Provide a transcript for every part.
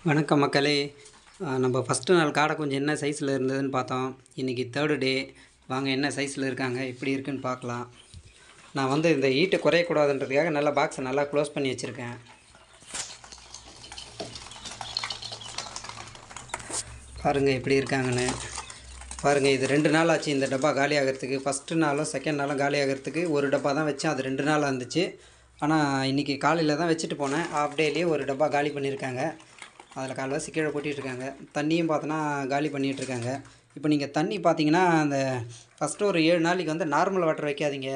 வணக்கம் மக்களே. நம்ம ஃபஸ்ட்டு நாள் காடை கொஞ்சம் என்ன சைஸில் இருந்ததுன்னு பார்த்தோம். இன்றைக்கி தேர்டு டே. வாங்க என்ன சைஸில் இருக்காங்க, எப்படி இருக்குன்னு பார்க்கலாம். நான் வந்து இந்த ஈட்டை குறையக்கூடாதுன்றதுக்காக நல்லா பாக்ஸை நல்லா க்ளோஸ் பண்ணி வச்சுருக்கேன். பாருங்கள் எப்படி இருக்காங்கன்னு. பாருங்கள், இது 2 நாள் ஆச்சு இந்த டப்பா காலி ஆகிறதுக்கு. ஃபஸ்ட்டு நாளும் செகண்ட் நாளும் காலி ஆகிறதுக்கு ஒரு டப்பா தான் வச்சேன். அது 2 நாள் இருந்துச்சு. ஆனால் இன்றைக்கி காலையில் தான் வச்சுட்டு போனேன். ஹாஃப் டேலேயே ஒரு டப்பா காலி பண்ணியிருக்காங்க. அதில் கால்வாசி கீழே கொட்டிகிட்ருக்காங்க. தண்ணியும் பார்த்தோன்னா காலி பண்ணிகிட்ருக்காங்க. இப்போ நீங்கள் தண்ணி பார்த்தீங்கன்னா, அந்த ஃபஸ்ட்டு ஒரு 7 நாளைக்கு வந்து நார்மல் வாட்டர் வைக்காதீங்க.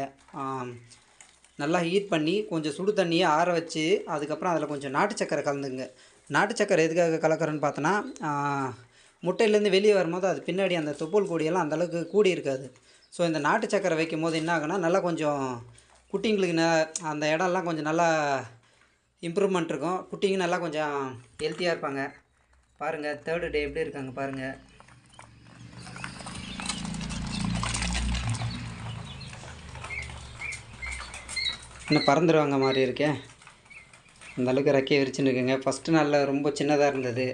நல்லா ஹீட் பண்ணி கொஞ்சம் சுடு தண்ணியை ஆற வச்சு அதுக்கப்புறம் அதில் கொஞ்சம் நாட்டு சக்கரை கலந்துங்க. நாட்டு சக்கரை எதுக்காக கலக்கிறேன்னு பார்த்தோன்னா, முட்டையிலேருந்து வெளியே வரும்போது அது பின்னாடி அந்த தொப்புள் கொடியெல்லாம் அந்தளவுக்கு கூடி இருக்காது. ஸோ இந்த நாட்டு சக்கரை வைக்கும் போது என்ன ஆகுனா, நல்லா கொஞ்சம் குட்டிங்களுக்கு அந்த இடம்லாம் கொஞ்சம் நல்லா இம்ப்ரூவ்மெண்ட் இருக்கும். குட்டிங்க நல்லா கொஞ்சம் ஹெல்த்தியாக இருப்பாங்க. பாருங்கள் தேர்டு டே எப்படி இருக்காங்க பாருங்கள். இன்னும் பறந்துடுவாங்க மாதிரி இருக்கே. அந்தளவுக்கு ரெக்கையை விரிச்சுன்னு இருக்குங்க. ஃபஸ்ட்டு நாளில் ரொம்ப சின்னதாக இருந்தது,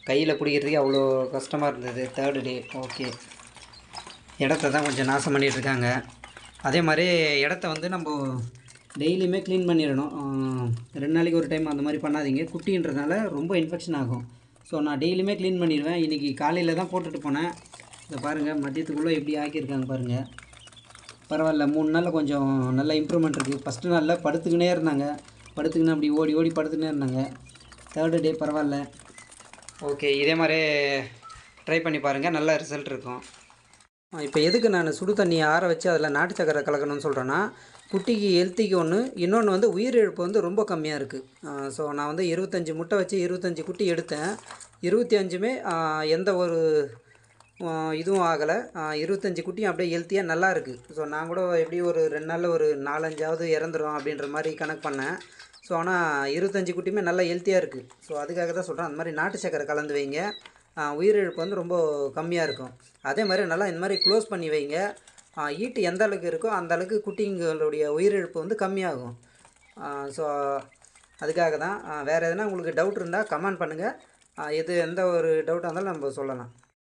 கையில் பிடிக்கிறதுக்கே அவ்வளோ கஷ்டமாக இருந்தது. Third day okay. இடத்த தான் கொஞ்சம் நாசம் பண்ணிகிட்ருக்காங்க. அதே மாதிரி இடத்த வந்து நம்ம டெய்லியுமே க்ளீன் பண்ணிடணும். 2 நாளைக்கு ஒரு டைம் அந்த மாதிரி பண்ணாதீங்க. குட்டின்றதுனால ரொம்ப இன்ஃபெக்ஷன் ஆகும். ஸோ நான் டெய்லியுமே க்ளீன் பண்ணிடுவேன். இன்றைக்கி காலையில் தான் போட்டுட்டு போனேன். இதை பாருங்கள், மதியத்துக்குள்ளே எப்படி ஆக்கியிருக்காங்க பாருங்கள். பரவாயில்ல, 3 நாளில் கொஞ்சம் நல்ல இம்ப்ரூவ்மெண்ட் இருக்குது. ஃபஸ்ட்டு நாளில் படுத்துக்கினே இருந்தாங்க. படுத்துக்கினே அப்படி ஓடி ஓடி படுத்துக்கினே இருந்தாங்க. தேர்டு டே பரவாயில்ல. ஓகே, இதே மாதிரி ட்ரை பண்ணி பாருங்கள், நல்ல ரிசல்ட் இருக்கும். இப்போ எதுக்கு நான் சுடு தண்ணியை ஆற வச்சு அதில் நாட்டு சக்கரை கலக்கணும்னு சொல்கிறேன்னா, குட்டிக்கு ஹெல்த்திக்கு ஒன்று, இன்னொன்று வந்து உயிரிழப்பு வந்து ரொம்ப கம்மியாக இருக்குது. ஸோ நான் வந்து 25 முட்டை வச்சு 25 குட்டி எடுத்தேன். 25மே எந்த ஒரு இதுவும் ஆகலை. 25 குட்டியும் அப்படியே ஹெல்த்தியாக நல்லா இருக்குது. ஸோ நான் கூட எப்படி ஒரு 2 நாளில் ஒரு 4-5 இறந்துடும் அப்படின்ற மாதிரி கணக்கு பண்ணேன். ஸோ ஆனால் 25 குட்டியுமே நல்லா ஹெல்த்தியாக இருக்குது. ஸோ அதுக்காக தான் சொல்கிறேன், அந்த மாதிரி நாட்டு சக்கரை கலந்து வைங்க. உயிரிழப்பு வந்து ரொம்ப கம்மியாக இருக்கும். அதே மாதிரி நல்லா இந்த மாதிரி க்ளோஸ் பண்ணி வைங்க. ஈட்டு எந்த அளவுக்கு இருக்கோ அந்த அளவுக்கு குட்டிங்களுடைய உயிரிழப்பு வந்து கம்மியாகும். ஸோ அதுக்காக தான். வேறு எதனா உங்களுக்கு டவுட் இருந்தால் கமெண்ட் பண்ணுங்கள். எந்த ஒரு டவுட்டாக இருந்தாலும் நம்ம சொல்லலாம்.